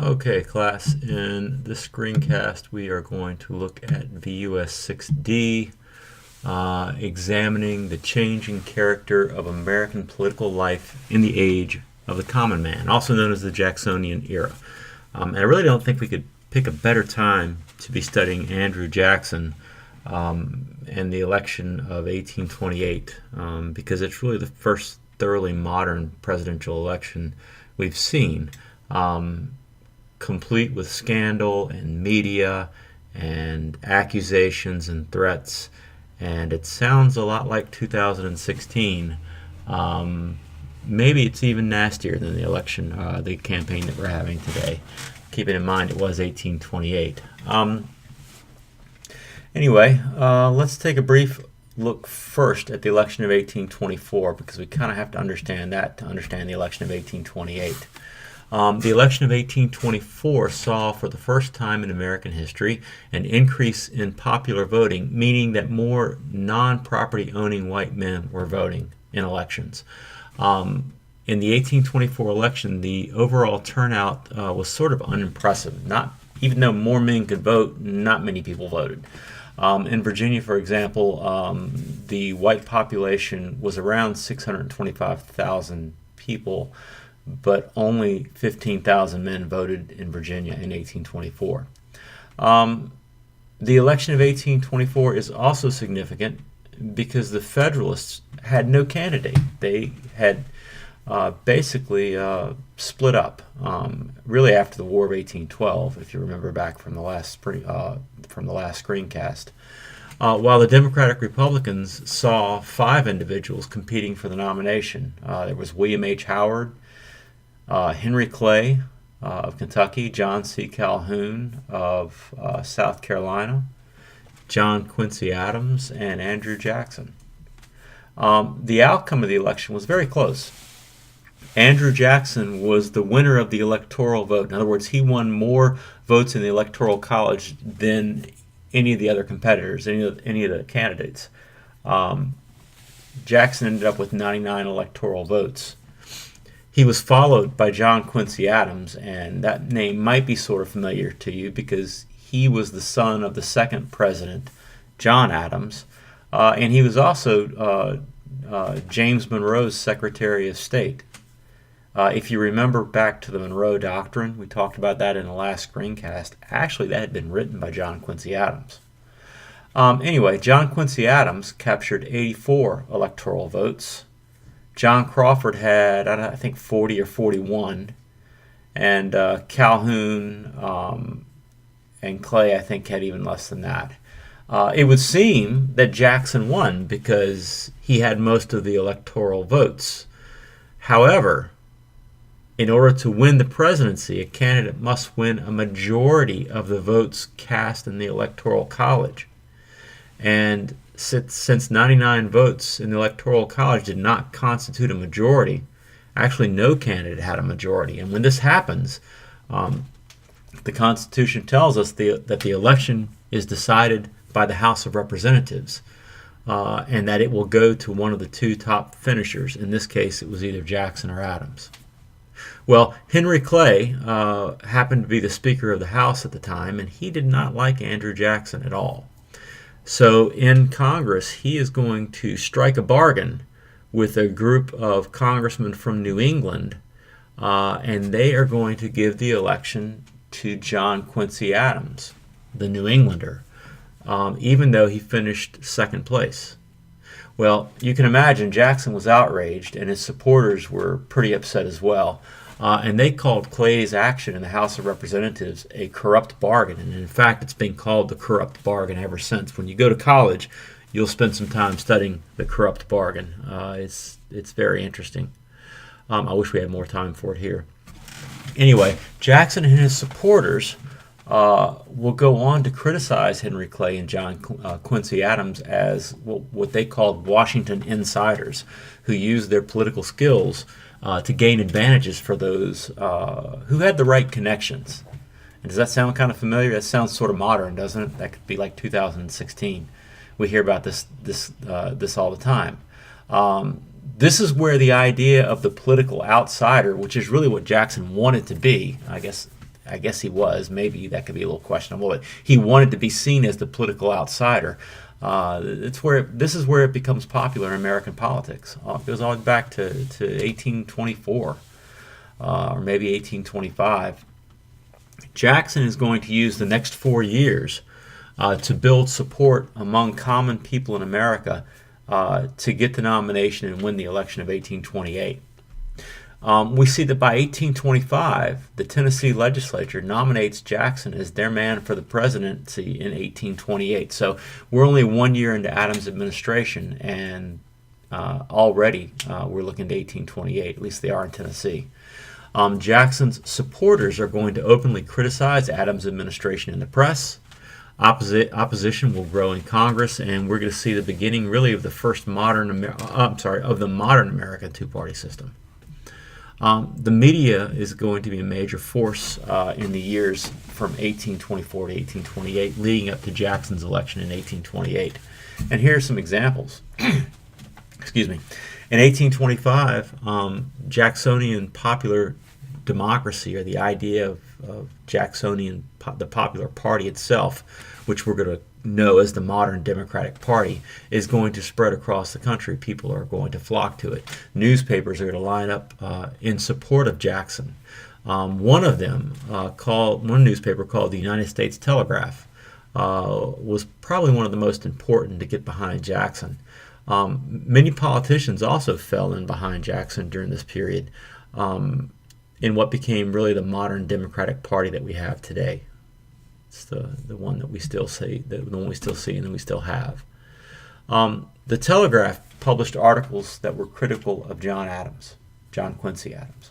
Okay, class, in this screencast we are going to look at VUS 6D, examining the changing character of American political life in the age of the common man, also known as the Jacksonian era. And I really don't think we could pick a better time to be studying Andrew Jackson and the election of 1828, because it's really the first thoroughly modern presidential election we've seen. Complete with scandal and media and accusations and threats, and it sounds a lot like 2016. Maybe it's even nastier than the election, the campaign that we're having today. Keeping in mind it was 1828. Anyway, let's take a brief look first at the election of 1824, because we kind of have to understand that to understand the election of 1828. The election of 1824 saw, for the first time in American history, an increase in popular voting, meaning that more non-property owning white men were voting in elections. In the 1824 election, the overall turnout was sort of unimpressive. Even though more men could vote, not many people voted. In Virginia, for example, the white population was around 625,000 people, but only 15,000 men voted in Virginia in 1824. The election of 1824 is also significant because the Federalists had no candidate. They had basically split up really after the War of 1812, if you remember back from the last screencast. While the Democratic Republicans saw 5 individuals competing for the nomination. There was William H. Howard, Henry Clay of Kentucky, John C. Calhoun of South Carolina, John Quincy Adams, and Andrew Jackson. The outcome of the election was very close. Andrew Jackson was the winner of the electoral vote. In other words, he won more votes in the Electoral College than any of the other competitors, any of the candidates. Jackson ended up with 99 electoral votes. He was followed by John Quincy Adams, and that name might be sort of familiar to you because he was the son of the second president, John Adams, and he was also James Monroe's Secretary of State. If you remember back to the Monroe Doctrine, we talked about that in the last screencast. Actually, that had been written by John Quincy Adams. Anyway, John Quincy Adams captured 84 electoral votes. John Crawford had, I think, 40 or 41. And Calhoun and Clay, I think, had even less than that. It would seem that Jackson won because he had most of the electoral votes. However, in order to win the presidency, a candidate must win a majority of the votes cast in the Electoral College. And since 99 votes in the Electoral College did not constitute a majority, actually no candidate had a majority. And when this happens, the Constitution tells us that the election is decided by the House of Representatives, and that it will go to one of the 2 top finishers. In this case, it was either Jackson or Adams. Well, Henry Clay happened to be the Speaker of the House at the time, and he did not like Andrew Jackson at all. So in Congress, he is going to strike a bargain with a group of congressmen from New England, and they are going to give the election to John Quincy Adams, the New Englander, even though he finished second place. Well, you can imagine Jackson was outraged, and his supporters were pretty upset as well. And they called Clay's action in the House of Representatives a corrupt bargain. And in fact, it's been called the corrupt bargain ever since. When you go to college, you'll spend some time studying the corrupt bargain. It's very interesting. I wish we had more time for it here. Anyway, Jackson and his supporters will go on to criticize Henry Clay and John Quincy Adams as what they called Washington insiders, who used their political skills to gain advantages for those who had the right connections. And does that sound kind of familiar? That sounds sort of modern, doesn't it? That could be like 2016. We hear about this all the time. This is where the idea of the political outsider, which is really what Jackson wanted to be, I guess I guess he was. Maybe that could be a little questionable. But he wanted to be seen as the political outsider. This is where it becomes popular in American politics. It goes all back to 1824 or maybe 1825. Jackson is going to use the next 4 years to build support among common people in America to get the nomination and win the election of 1828. We see that by 1825, the Tennessee legislature nominates Jackson as their man for the presidency in 1828. So we're only 1 year into Adams' administration, and already we're looking to 1828, at least they are in Tennessee. Jackson's supporters are going to openly criticize Adams' administration in the press. Opposition will grow in Congress, and we're going to see the beginning, really, of the first modern American two-party system. The media is going to be a major force in the years from 1824 to 1828, leading up to Jackson's election in 1828. And here are some examples. Excuse me. In 1825, Jacksonian popular democracy, or the idea of Jacksonian, the Popular Party itself, which we're going to know as the modern Democratic Party, is going to spread across the country. People are going to flock to it. Newspapers are going to line up in support of Jackson. One newspaper called the United States Telegraph was probably one of the most important to get behind Jackson. Many politicians also fell in behind Jackson during this period in what became really the modern Democratic Party that we have today. It's the one that we still see, the one we still see and that we still have. The Telegraph published articles that were critical of John Quincy Adams.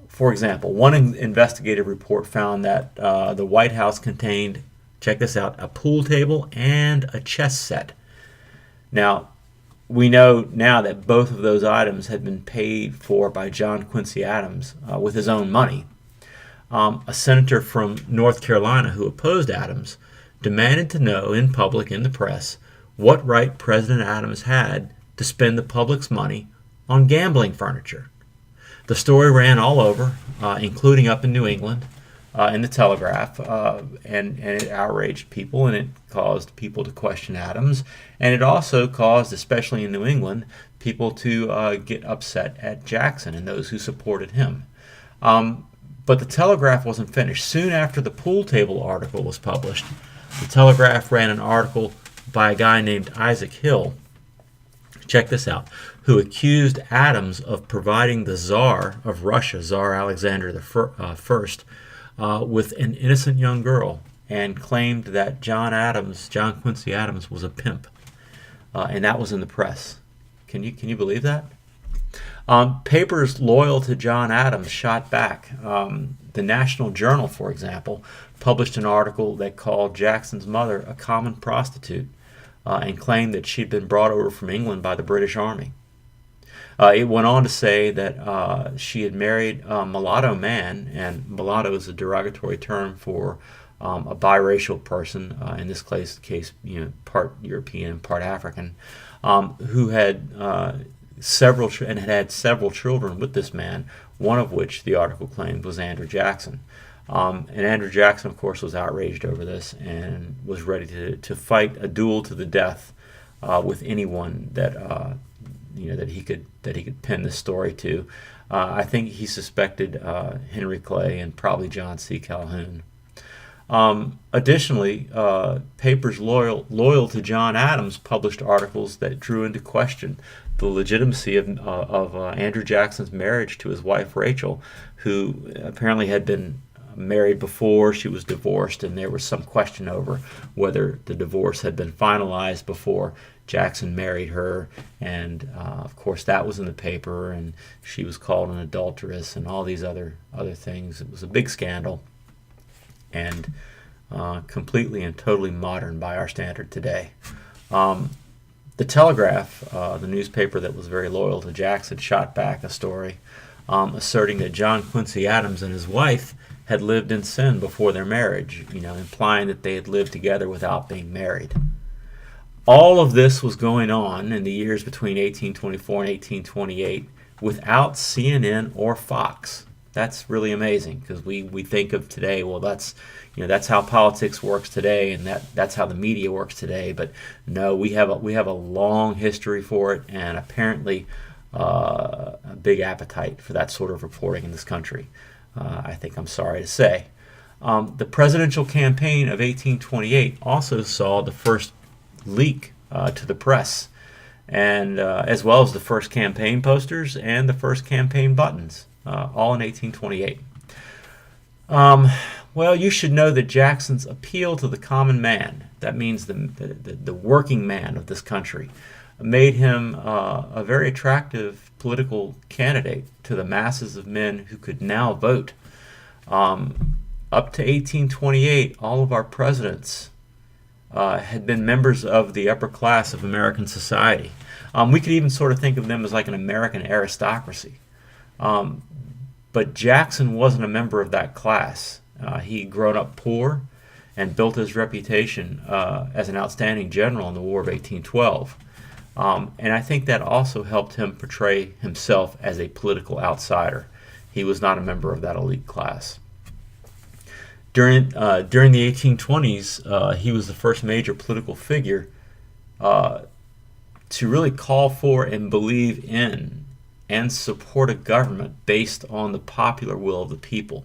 For example, one investigative report found that the White House contained, check this out, a pool table and a chess set. Now, we know now that both of those items had been paid for by John Quincy Adams with his own money. A senator from North Carolina who opposed Adams demanded to know in public, in the press, what right President Adams had to spend the public's money on gambling furniture. The story ran all over, including up in New England, in the Telegraph, and it outraged people, and it caused people to question Adams, and it also caused, especially in New England, people to get upset at Jackson and those who supported him. But the Telegraph wasn't finished. Soon after the pool table article was published, the Telegraph ran an article by a guy named Isaac Hill, check this out, who accused Adams of providing the Tsar of Russia, Tsar Alexander I, with an innocent young girl, and claimed that John Quincy Adams, was a pimp. And that was in the press. Can you believe that? Papers loyal to John Adams shot back. The National Journal, for example, published an article that called Jackson's mother a common prostitute and claimed that she'd been brought over from England by the British Army. It went on to say that she had married a mulatto man, and mulatto is a derogatory term for a biracial person, in this case, part European, part African, who had several children with this man, one of which the article claimed was Andrew Jackson. And Andrew Jackson, of course, was outraged over this and was ready to fight a duel to the death with anyone that he could pin this story to. I think he suspected Henry Clay and probably John C. Calhoun. Additionally, papers loyal to John Adams published articles that drew into question the legitimacy of Andrew Jackson's marriage to his wife Rachel, who apparently had been married before. She was divorced, and there was some question over whether the divorce had been finalized before Jackson married her, and of course that was in the paper, and she was called an adulteress and all these other things. It was a big scandal, and completely and totally modern by our standard today. The Telegraph, the newspaper that was very loyal to Jackson, shot back a story asserting that John Quincy Adams and his wife had lived in sin before their marriage, implying that they had lived together without being married. All of this was going on in the years between 1824 and 1828 without CNN or Fox. that's really amazing, because we think of today, well, that's how politics works today, and that's how the media works today. But no, we have a long history for it, and apparently a big appetite for that sort of reporting in this country. I think I'm sorry to say. The presidential campaign of 1828 also saw the first leak to the press, and as well as the first campaign posters and the first campaign buttons, all in 1828. Well, you should know that Jackson's appeal to the common man, that means the working man of this country, made him a very attractive political candidate to the masses of men who could now vote. Up to 1828, all of our presidents had been members of the upper class of American society. We could even sort of think of them as like an American aristocracy. But Jackson wasn't a member of that class. He'd grown up poor and built his reputation as an outstanding general in the War of 1812. And I think that also helped him portray himself as a political outsider. He was not a member of that elite class. During the 1820s, he was the first major political figure to really call for and believe in and support a government based on the popular will of the people.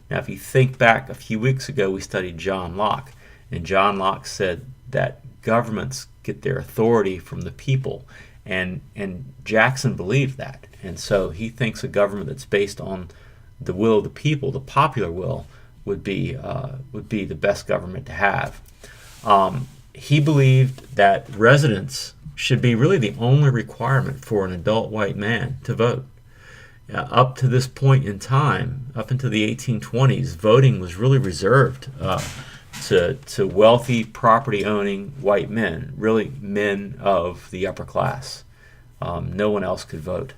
Now, if you think back a few weeks ago, we studied John Locke, and John Locke said that governments get their authority from the people, and Jackson believed that, and so he thinks a government that's based on the will of the people, the popular will, would be the best government to have. He believed that residence should be really the only requirement for an adult white man to vote. Up to this point in time, up into the 1820s, voting was really reserved to wealthy, property-owning white men, really men of the upper class. No one else could vote.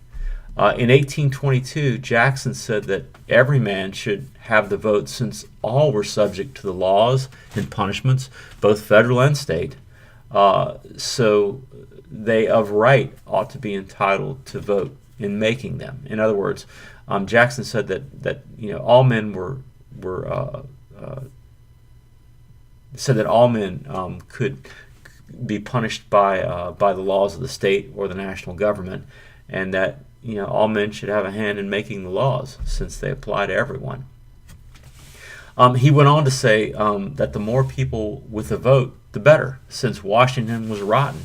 In 1822, Jackson said that every man should have the vote, since all were subject to the laws and punishments, both federal and state. So they of right ought to be entitled to vote in making them. In other words, Jackson said that all men said that all men could be punished by the laws of the state or the national government, and that all men should have a hand in making the laws, since they apply to everyone. He went on to say that the more people with a vote, the better, since Washington was rotten.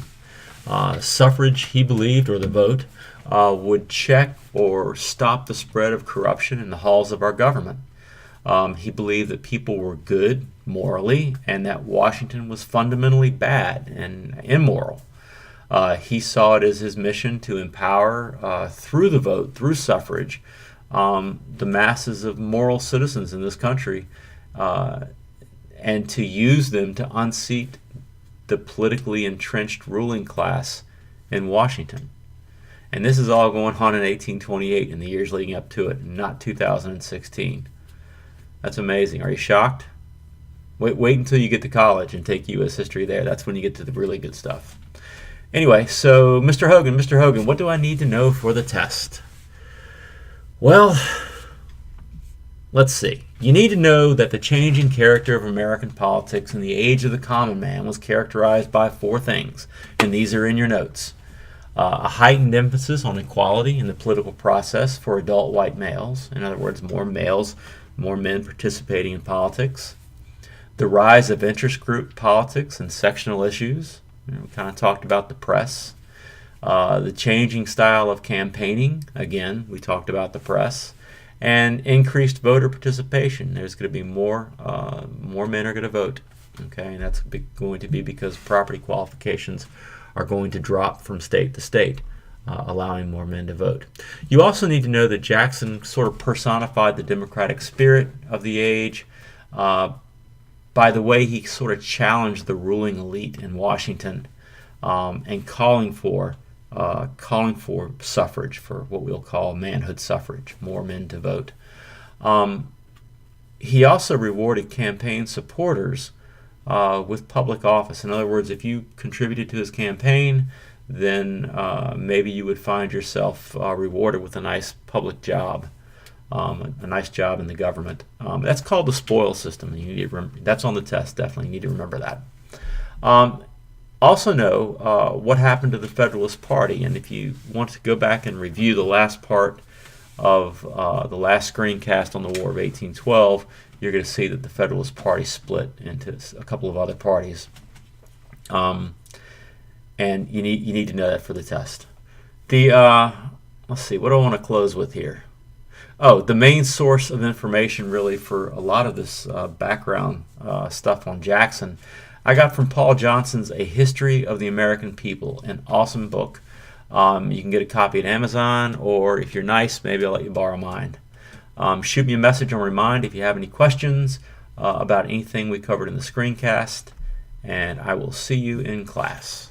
Suffrage, he believed, or the vote, would check or stop the spread of corruption in the halls of our government. He believed that people were good morally, and that Washington was fundamentally bad and immoral. He saw it as his mission to empower, through the vote, through suffrage, the masses of moral citizens in this country, and to use them to unseat the politically entrenched ruling class in Washington. And this is all going on in 1828 and the years leading up to it, not 2016. That's amazing. Are you shocked? Wait until you get to college and take U.S. history there. That's when you get to the really good stuff. Anyway, so Mr. Hogan, what do I need to know for the test? Well, let's see. You need to know that the changing character of American politics in the age of the common man was characterized by four things, and these are in your notes. A heightened emphasis on equality in the political process for adult white males. In other words, more men participating in politics. The rise of interest group politics and sectional issues. We kind of talked about the press. The changing style of campaigning. Again, we talked about the press. And increased voter participation. There's going to be more men are going to vote. Okay, and that's going to be because property qualifications are going to drop from state to state, allowing more men to vote. You also need to know that Jackson sort of personified the democratic spirit of the age by the way he sort of challenged the ruling elite in Washington, and calling for suffrage, for what we'll call manhood suffrage, more men to vote. He also rewarded campaign supporters with public office. In other words, if you contributed to his campaign, then maybe you would find yourself rewarded with a nice public job. a nice job in the government. That's called the spoil system. You need to that's on the test, definitely. You need to remember that. Also know what happened to the Federalist Party, and if you want to go back and review the last part of the last screencast on the War of 1812, you're going to see that the Federalist Party split into a couple of other parties. And you need to know that for the test. Let's see, what do I want to close with here? Oh, the main source of information really for a lot of this background stuff on Jackson, I got from Paul Johnson's A History of the American People, an awesome book. You can get a copy at Amazon, or if you're nice, maybe I'll let you borrow mine. Shoot me a message on Remind if you have any questions about anything we covered in the screencast, and I will see you in class.